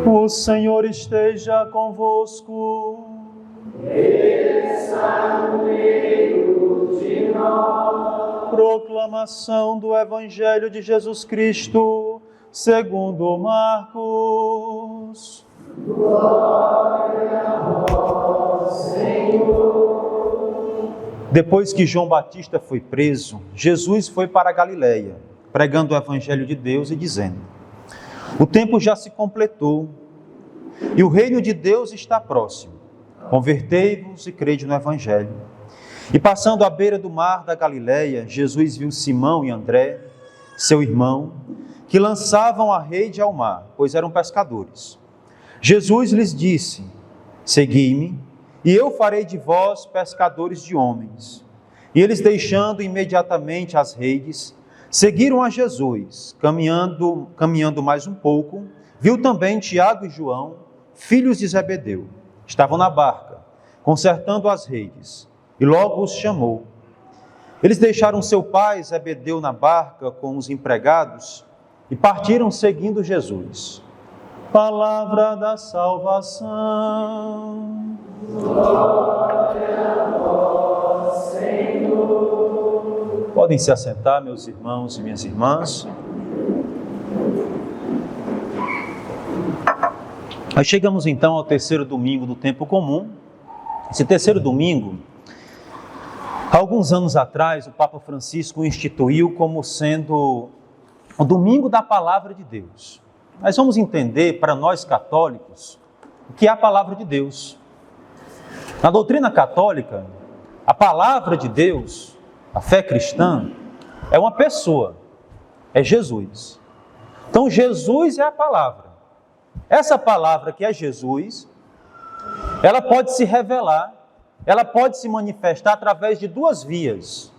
O Senhor esteja convosco. Ele está no meio de nós. Proclamação do Evangelho de Jesus Cristo, segundo Marcos. Glória a vós, Senhor. Depois que João Batista foi preso, Jesus foi para a Galileia, pregando o Evangelho de Deus e dizendo: o tempo já se completou e o reino de Deus está próximo. Convertei-vos e crede no Evangelho. E passando à beira do mar da Galileia, Jesus viu Simão e André, seu irmão, que lançavam a rede ao mar, pois eram pescadores. Jesus lhes disse: segui-me, e eu farei de vós pescadores de homens. E eles, deixando imediatamente as redes, seguiram a Jesus. Caminhando mais um pouco, viu também Tiago e João, filhos de Zebedeu. Estavam na barca, consertando as redes, e logo os chamou. Eles deixaram seu pai Zebedeu na barca com os empregados e partiram seguindo Jesus. Palavra da salvação. Glória a vós, Senhor. Podem se assentar, meus irmãos e minhas irmãs. Nós chegamos então ao terceiro domingo do tempo comum. Esse terceiro domingo, alguns anos atrás, o Papa Francisco instituiu como sendo o domingo da Palavra de Deus. Nós vamos entender, para nós católicos, o que é a Palavra de Deus. Na doutrina católica, a Palavra de Deus, a fé cristã, é uma pessoa, é Jesus. Então Jesus é a Palavra. Essa palavra que é Jesus, ela pode se revelar, ela pode se manifestar através de duas vias.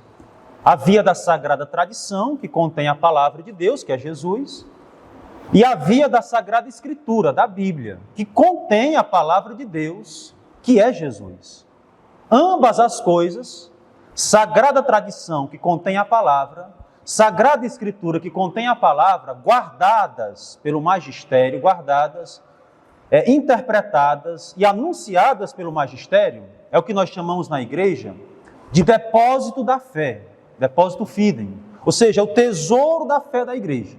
A via da Sagrada Tradição, que contém a palavra de Deus, que é Jesus, e a via da Sagrada Escritura, da Bíblia, que contém a palavra de Deus, que é Jesus. Ambas as coisas, Sagrada Tradição, que contém a palavra, Sagrada Escritura, que contém a palavra, guardadas pelo magistério, interpretadas e anunciadas pelo magistério, é o que nós chamamos na igreja de depósito da fé, depósito fidem, ou seja, o tesouro da fé da igreja.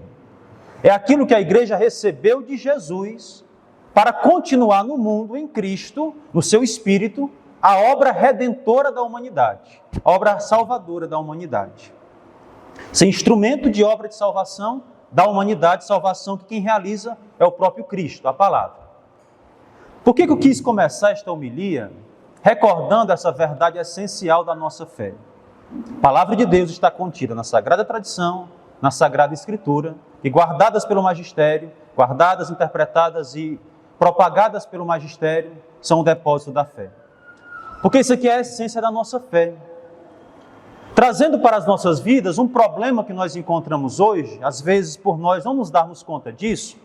É aquilo que a igreja recebeu de Jesus para continuar no mundo, em Cristo, no seu Espírito, a obra redentora da humanidade, a obra salvadora da humanidade. Ser instrumento de obra de salvação da humanidade, salvação que quem realiza é o próprio Cristo, a palavra. Por que eu quis começar esta homilia recordando essa verdade essencial da nossa fé? A palavra de Deus está contida na Sagrada Tradição, na Sagrada Escritura, e guardadas pelo magistério, guardadas, interpretadas e propagadas pelo magistério, são o depósito da fé. Porque isso aqui é a essência da nossa fé. Trazendo para as nossas vidas um problema que nós encontramos hoje, às vezes por nós não nos darmos conta disso.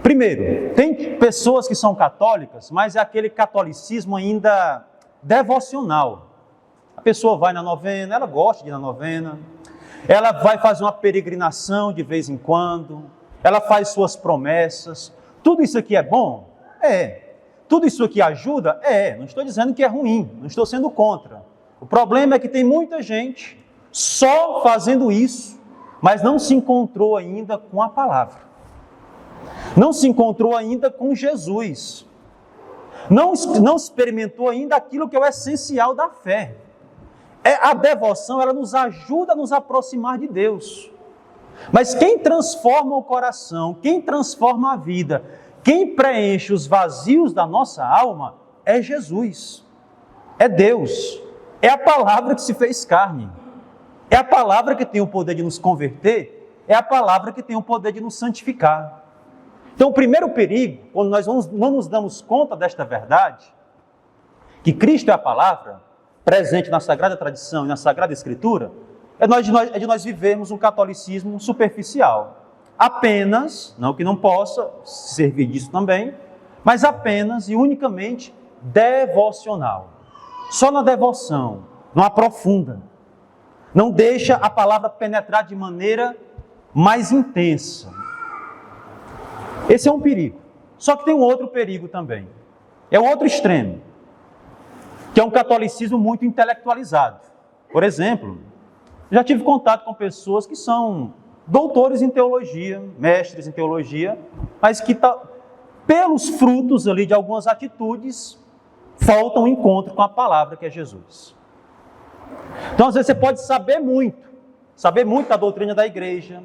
Primeiro, tem pessoas que são católicas, mas é aquele catolicismo ainda devocional. A pessoa vai na novena, ela gosta de ir na novena, ela vai fazer uma peregrinação de vez em quando, ela faz suas promessas. Tudo isso aqui é bom? É. Tudo isso aqui ajuda? É. Não estou dizendo que é ruim, não estou sendo contra. O problema é que tem muita gente só fazendo isso, mas não se encontrou ainda com a palavra. Não se encontrou ainda com Jesus. Não experimentou ainda aquilo que é o essencial da fé. A devoção, ela nos ajuda a nos aproximar de Deus. Mas quem transforma o coração, quem transforma a vida, quem preenche os vazios da nossa alma é Jesus. É Deus. É a palavra que se fez carne. É a palavra que tem o poder de nos converter. É a palavra que tem o poder de nos santificar. Então, o primeiro perigo, quando nós não nos damos conta desta verdade, que Cristo é a palavra, presente na Sagrada Tradição e na Sagrada Escritura, é de nós vivermos um catolicismo superficial. Apenas, não que não possa servir disso também, mas apenas e unicamente devocional. Só na devoção, não aprofunda, não deixa a palavra penetrar de maneira mais intensa. Esse é um perigo. Só que tem um outro perigo também. É o outro extremo, que é um catolicismo muito intelectualizado. Por exemplo, já tive contato com pessoas que são doutores em teologia, mestres em teologia, mas que pelos frutos ali de algumas atitudes, faltam um encontro com a palavra que é Jesus. Então, às vezes, você pode saber muito da doutrina da igreja,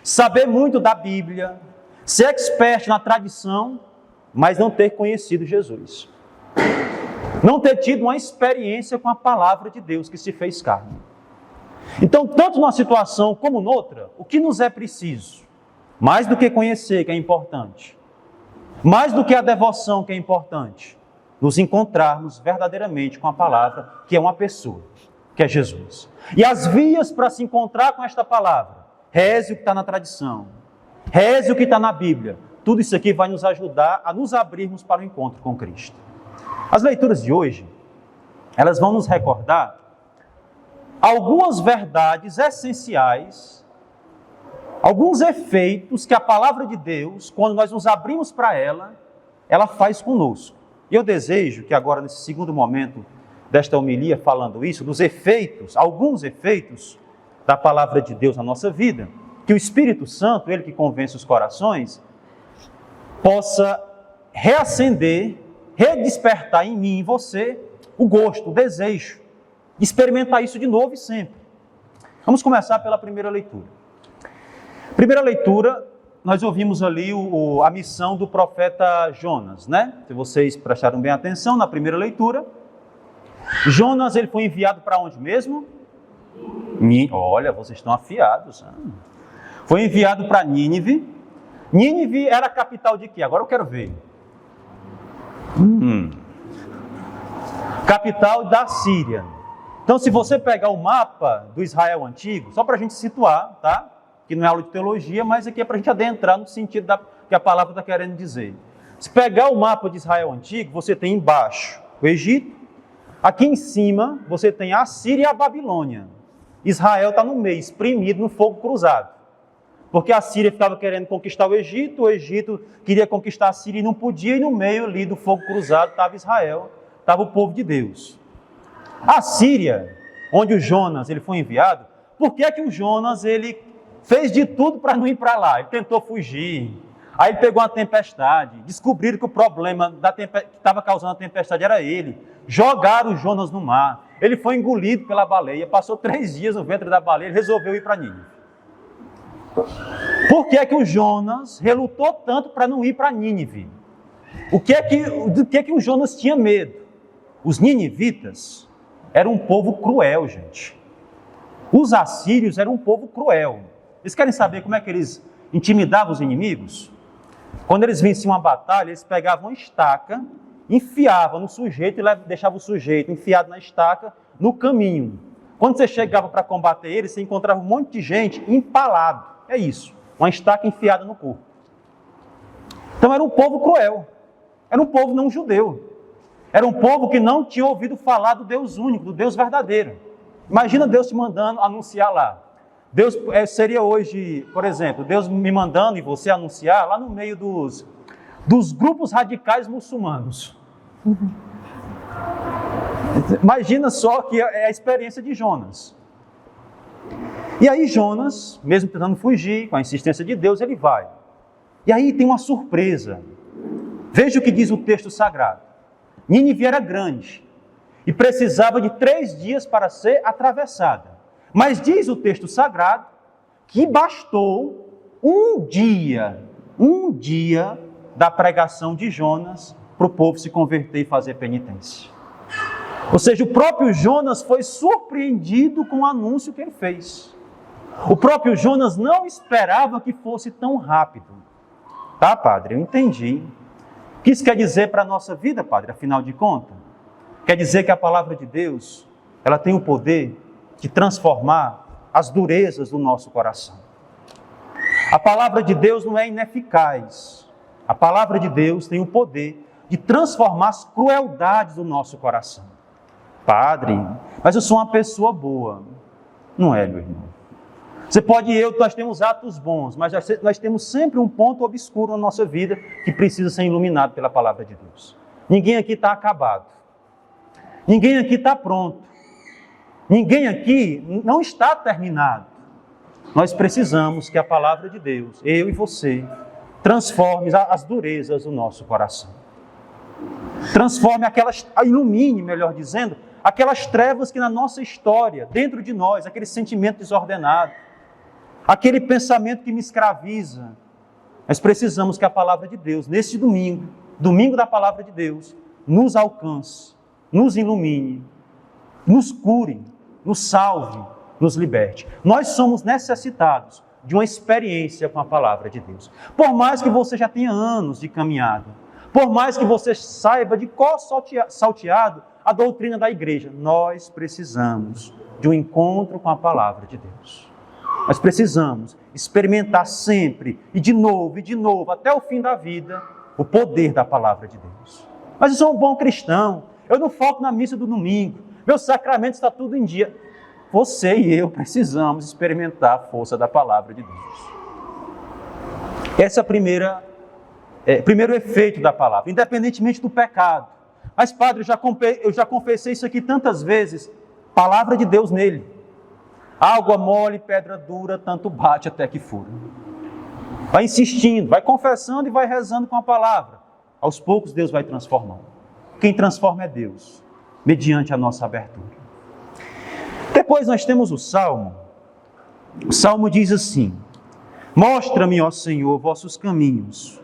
saber muito da Bíblia, ser expert na tradição, mas não ter conhecido Jesus. Não ter tido uma experiência com a palavra de Deus que se fez carne. Então, tanto numa situação como noutra, o que nos é preciso? Mais do que conhecer, que é importante. Mais do que a devoção, que é importante. Nos encontrarmos verdadeiramente com a palavra, que é uma pessoa, que é Jesus. E as vias para se encontrar com esta palavra, reze o que está na tradição, reze o que está na Bíblia. Tudo isso aqui vai nos ajudar a nos abrirmos para o encontro com Cristo. As leituras de hoje, elas vão nos recordar algumas verdades essenciais, alguns efeitos que a palavra de Deus, quando nós nos abrimos para ela faz conosco. E eu desejo que agora, nesse segundo momento desta homilia, falando isso, dos efeitos, alguns efeitos da palavra de Deus na nossa vida, que o Espírito Santo, ele que convence os corações, possa reacender, redespertar em mim e em você o gosto, o desejo de experimentar isso de novo e sempre. Vamos começar pela primeira leitura. Primeira leitura, nós ouvimos ali a missão do profeta Jonas, né? Se vocês prestaram bem atenção na primeira leitura, Jonas, ele foi enviado para onde mesmo? Olha, vocês estão afiados. Foi enviado para Nínive. Nínive era a capital de quê? Agora eu quero ver. Capital da Síria. Então, se você pegar o mapa do Israel antigo, só para a gente situar, tá? Que não é aula de teologia, mas aqui é para a gente adentrar no sentido que a palavra está querendo dizer. Se pegar o mapa de Israel antigo, você tem embaixo o Egito, aqui em cima você tem a Síria e a Babilônia. Israel está no meio, espremido no fogo cruzado. Porque a Síria ficava querendo conquistar o Egito queria conquistar a Síria e não podia, e no meio ali do fogo cruzado estava Israel, estava o povo de Deus. A Síria, onde o Jonas ele foi enviado, por que é que o Jonas ele fez de tudo para não ir para lá? Ele tentou fugir, aí ele pegou uma tempestade, descobriram que o problema que estava causando a tempestade era ele, jogaram o Jonas no mar, ele foi engolido pela baleia, passou 3 dias no ventre da baleia, ele resolveu ir para Nínive. Por que é que o Jonas relutou tanto para não ir para Nínive? Do que é que o Jonas tinha medo? Os ninivitas eram um povo cruel, gente. Os assírios eram um povo cruel. Eles querem saber como é que eles intimidavam os inimigos? Quando eles venciam uma batalha, eles pegavam uma estaca, enfiavam no sujeito e deixavam o sujeito enfiado na estaca no caminho. Quando você chegava para combater eles, você encontrava um monte de gente empalado. É isso, uma estaca enfiada no corpo. Então era um povo cruel, era um povo não judeu. Era um povo que não tinha ouvido falar do Deus único, do Deus verdadeiro. Imagina Deus te mandando anunciar lá. Deus seria hoje, por exemplo, Deus me mandando e você anunciar lá no meio dos grupos radicais muçulmanos. Imagina só que é a experiência de Jonas. E aí Jonas, mesmo tentando fugir, com a insistência de Deus, ele vai. E aí tem uma surpresa. Veja o que diz o texto sagrado. Nínive era grande e precisava de 3 dias para ser atravessada. Mas diz o texto sagrado que bastou um dia da pregação de Jonas para o povo se converter e fazer penitência. Ou seja, o próprio Jonas foi surpreendido com o anúncio que ele fez. O próprio Jonas não esperava que fosse tão rápido. Tá, padre? Eu entendi. O que isso quer dizer para a nossa vida, padre, afinal de contas? Quer dizer que a palavra de Deus, ela tem o poder de transformar as durezas do nosso coração. A palavra de Deus não é ineficaz. A palavra de Deus tem o poder de transformar as crueldades do nosso coração. Padre, mas eu sou uma pessoa boa. Não é, meu irmão. Você pode e eu, nós temos atos bons, mas nós temos sempre um ponto obscuro na nossa vida que precisa ser iluminado pela palavra de Deus. Ninguém aqui está acabado. Ninguém aqui está pronto. Ninguém aqui não está terminado. Nós precisamos que a palavra de Deus, eu e você, transforme as durezas do nosso coração. Transforme ilumine, melhor dizendo, aquelas trevas que na nossa história, dentro de nós, aquele sentimento desordenado, aquele pensamento que me escraviza. Nós precisamos que a palavra de Deus, neste domingo, domingo da palavra de Deus, nos alcance, nos ilumine, nos cure, nos salve, nos liberte. Nós somos necessitados de uma experiência com a palavra de Deus. Por mais que você já tenha anos de caminhada, por mais que você saiba de qual salteado a doutrina da igreja, nós precisamos de um encontro com a palavra de Deus. Nós precisamos experimentar sempre, e de novo, até o fim da vida, o poder da palavra de Deus. Mas eu sou um bom cristão, eu não foco na missa do domingo, meu sacramento está tudo em dia. Você e eu precisamos experimentar a força da palavra de Deus. Esse é o primeiro efeito da palavra, independentemente do pecado. Mas, padre, eu já confessei isso aqui tantas vezes. Palavra de Deus nele. Água mole, pedra dura, tanto bate até que fura. Vai insistindo, vai confessando e vai rezando com a palavra. Aos poucos Deus vai transformando. Quem transforma é Deus, mediante a nossa abertura. Depois nós temos o Salmo. O Salmo diz assim: mostra-me, ó Senhor, vossos caminhos,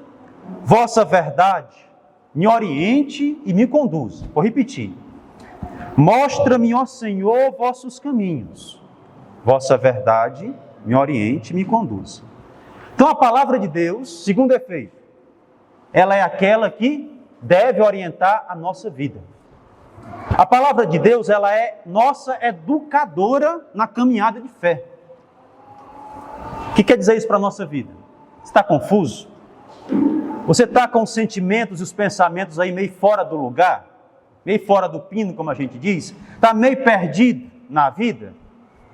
vossa verdade me oriente e me conduza. Vou repetir. Mostra-me, ó Senhor, vossos caminhos, vossa verdade me oriente e me conduza. Então a palavra de Deus, segundo efeito, ela é aquela que deve orientar a nossa vida. A palavra de Deus, ela é nossa educadora na caminhada de fé. O que quer dizer isso para a nossa vida? Você está confuso? Você está com os sentimentos e os pensamentos aí meio fora do lugar? Meio fora do pino, como a gente diz? Está meio perdido na vida?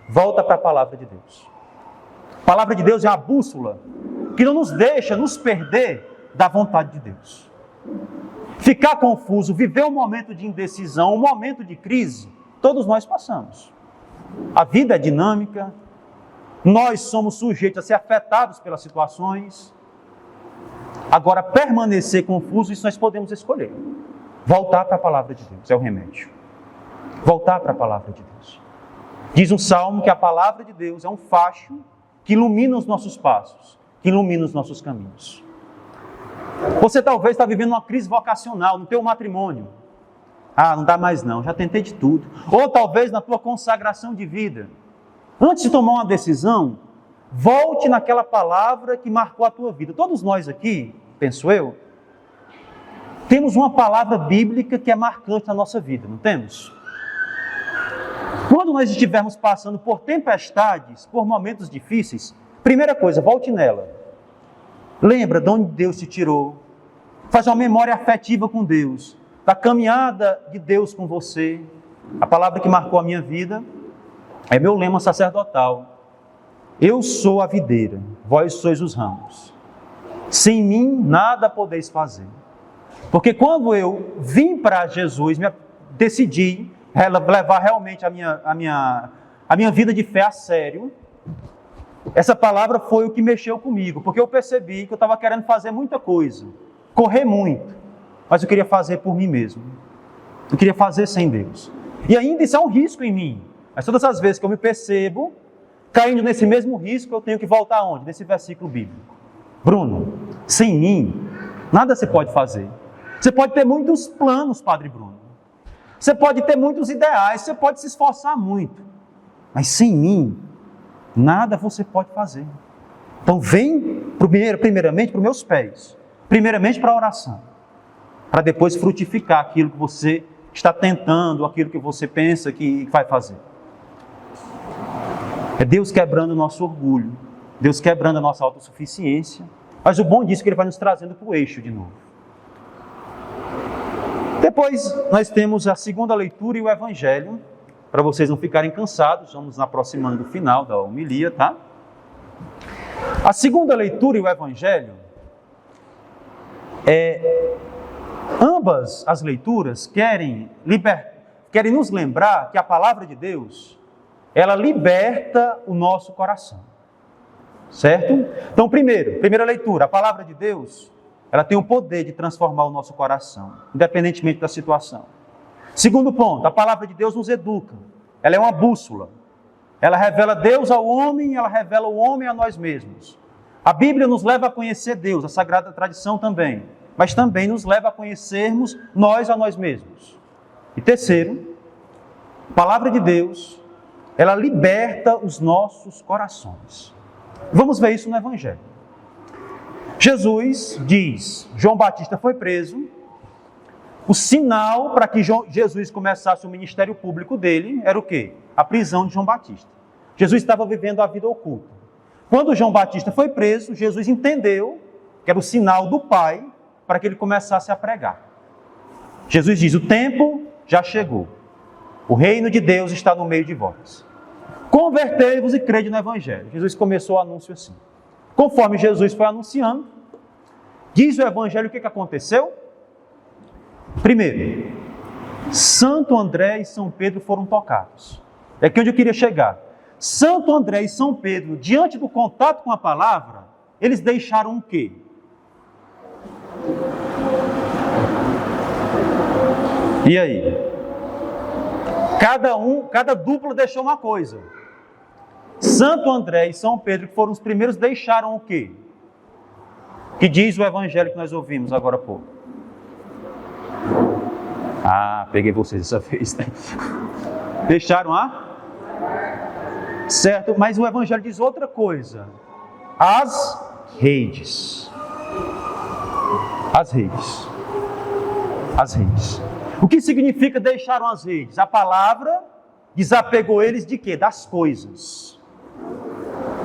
Volta para a palavra de Deus. A palavra de Deus é uma bússola que não nos deixa nos perder da vontade de Deus. Ficar confuso, viver um momento de indecisão, um momento de crise, todos nós passamos. A vida é dinâmica, nós somos sujeitos a ser afetados pelas situações. Agora, permanecer confuso, isso nós podemos escolher. Voltar para a palavra de Deus é o remédio. Voltar para a palavra de Deus. Diz um salmo que a palavra de Deus é um facho que ilumina os nossos passos, que ilumina os nossos caminhos. Você talvez está vivendo uma crise vocacional no teu matrimônio. Ah, não dá mais não, já tentei de tudo. Ou talvez na tua consagração de vida. Antes de tomar uma decisão, volte naquela palavra que marcou a tua vida. Todos nós aqui, penso eu, temos uma palavra bíblica que é marcante na nossa vida, não temos? Quando nós estivermos passando por tempestades, por momentos difíceis, primeira coisa, volte nela. Lembra de onde Deus te tirou. Faz uma memória afetiva com Deus, da caminhada de Deus com você. A palavra que marcou a minha vida é meu lema sacerdotal. Eu sou a videira, vós sois os ramos. Sem mim nada podeis fazer. Porque quando eu vim para Jesus, decidi levar realmente a minha vida de fé a sério, essa palavra foi o que mexeu comigo, porque eu percebi que eu estava querendo fazer muita coisa, correr muito, mas eu queria fazer por mim mesmo. Eu queria fazer sem Deus. E ainda isso é um risco em mim. Mas todas as vezes que eu me percebo caindo nesse mesmo risco, eu tenho que voltar aonde? Nesse versículo bíblico. Bruno, sem mim, nada você pode fazer. Você pode ter muitos planos, Padre Bruno. Você pode ter muitos ideais, você pode se esforçar muito. Mas sem mim, nada você pode fazer. Então vem primeiramente para os meus pés. Primeiramente para a oração. Para depois frutificar aquilo que você está tentando, aquilo que você pensa que vai fazer. É Deus quebrando o nosso orgulho. Deus quebrando a nossa autossuficiência. Mas o bom disso é que Ele vai nos trazendo para o eixo de novo. Depois nós temos a segunda leitura e o Evangelho. Para vocês não ficarem cansados, vamos nos aproximando do final da homilia, tá? A segunda leitura e o Evangelho, ambas as leituras querem nos lembrar que a palavra de Deus, ela liberta o nosso coração. Certo? Então, primeira leitura, a palavra de Deus, ela tem o poder de transformar o nosso coração, independentemente da situação. Segundo ponto, a palavra de Deus nos educa. Ela é uma bússola. Ela revela Deus ao homem, ela revela o homem a nós mesmos. A Bíblia nos leva a conhecer Deus, a Sagrada Tradição também, mas também nos leva a conhecermos nós a nós mesmos. E terceiro, a palavra de Deus, ela liberta os nossos corações. Vamos ver isso no Evangelho. Jesus diz, João Batista foi preso, o sinal para que Jesus começasse o ministério público dele era o quê? A prisão de João Batista. Jesus estava vivendo a vida oculta. Quando João Batista foi preso, Jesus entendeu que era o sinal do Pai para que ele começasse a pregar. Jesus diz, o tempo já chegou. O reino de Deus está no meio de vós. Convertei-vos e crede no Evangelho. Jesus começou o anúncio assim. Conforme Jesus foi anunciando, diz o Evangelho o que aconteceu? Primeiro, Santo André e São Pedro foram tocados. É aqui onde eu queria chegar. Santo André e São Pedro, diante do contato com a palavra, eles deixaram o quê? E aí? Cada dupla deixou uma coisa. Santo André e São Pedro, que foram os primeiros, deixaram o quê? Que diz o Evangelho que nós ouvimos agora há pouco. Peguei vocês dessa vez, né? Deixaram certo, mas o Evangelho diz outra coisa. As redes. As redes. As redes. O que significa deixaram as redes? A palavra desapegou eles de quê? Das coisas.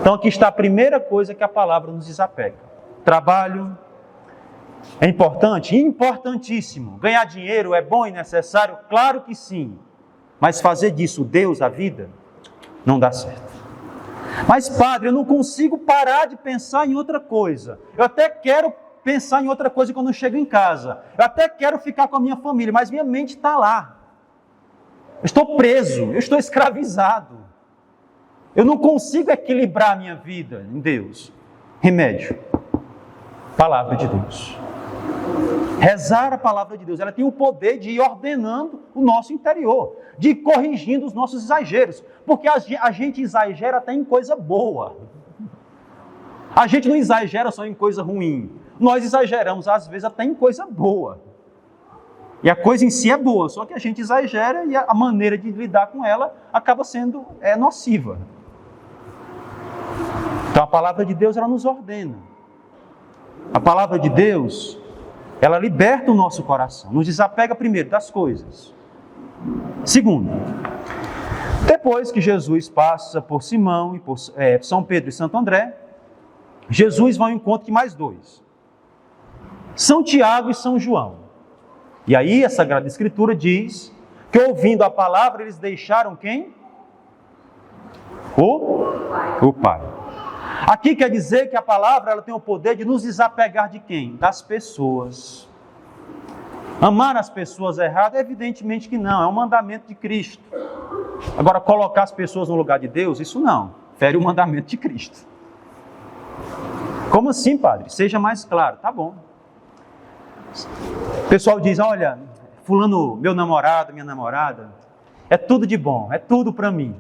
Então aqui está a primeira coisa que a palavra nos desapega. Trabalho é importante? Importantíssimo. Ganhar dinheiro é bom e necessário? Claro que sim. Mas fazer disso Deus a vida, não dá certo. Mas padre, eu não consigo parar de pensar em outra coisa. Eu até quero pensar em outra coisa quando eu chego em casa. Eu até quero ficar com a minha família, mas minha mente está lá. Eu estou preso, eu estou escravizado. Eu não consigo equilibrar a minha vida em Deus. Remédio. Palavra de Deus. Rezar a palavra de Deus, ela tem o poder de ir ordenando o nosso interior, de ir corrigindo os nossos exageros, porque a gente exagera até em coisa boa. A gente não exagera só em coisa ruim, nós exageramos às vezes até em coisa boa. E a coisa em si é boa, só que a gente exagera e a maneira de lidar com ela acaba sendo nociva. Então a palavra de Deus, ela nos ordena. A palavra de Deus, ela liberta o nosso coração, nos desapega primeiro das coisas. Segundo, depois que Jesus passa por Simão, e por São Pedro e Santo André, Jesus vai ao encontro de mais dois. São Tiago e São João. E aí a Sagrada Escritura diz que ouvindo a palavra eles deixaram quem? O Pai. Aqui quer dizer que a palavra ela tem o poder de nos desapegar de quem? Das pessoas. Amar as pessoas erradas? Evidentemente que não, é um mandamento de Cristo. Agora, colocar as pessoas no lugar de Deus, isso não, fere o mandamento de Cristo. Como assim, padre? Seja mais claro, tá bom. O pessoal diz, olha, fulano, meu namorado, minha namorada, é tudo de bom, é tudo para mim.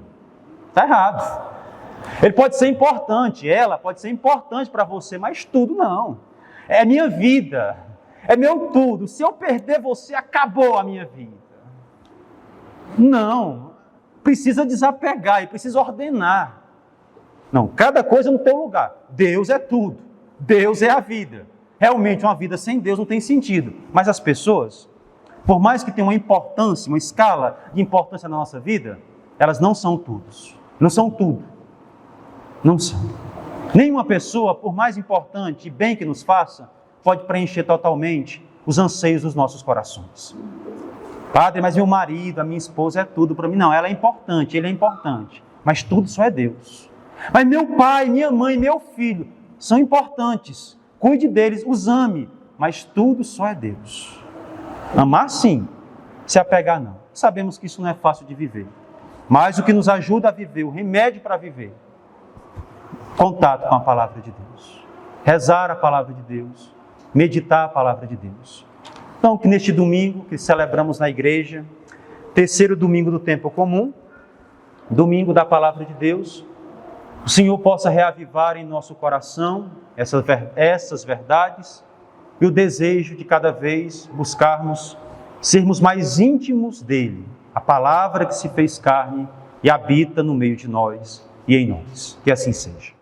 Está errado. Ele pode ser importante, ela pode ser importante para você, mas tudo não. É minha vida, é meu tudo. Se eu perder você, acabou a minha vida. Não, precisa desapegar e precisa ordenar. Não, cada coisa no teu lugar. Deus é tudo, Deus é a vida. Realmente uma vida sem Deus não tem sentido. Mas as pessoas, por mais que tenham uma importância, uma escala de importância na nossa vida, elas não são todos, não são tudo. Não são. Nenhuma pessoa, por mais importante e bem que nos faça, pode preencher totalmente os anseios dos nossos corações. Padre, mas meu marido, a minha esposa é tudo para mim. Não, ela é importante, ele é importante. Mas tudo só é Deus. Mas meu pai, minha mãe, meu filho, são importantes, cuide deles, os ame, mas tudo só é Deus. Amar sim, se apegar não. Sabemos que isso não é fácil de viver, mas o que nos ajuda a viver, o remédio para viver, contato com a palavra de Deus, rezar a palavra de Deus, meditar a palavra de Deus. Então, que neste domingo que celebramos na igreja, terceiro domingo do tempo comum, domingo da palavra de Deus, o Senhor possa reavivar em nosso coração essas verdades e o desejo de cada vez buscarmos sermos mais íntimos dele, a palavra que se fez carne e habita no meio de nós e em nós. Que assim seja.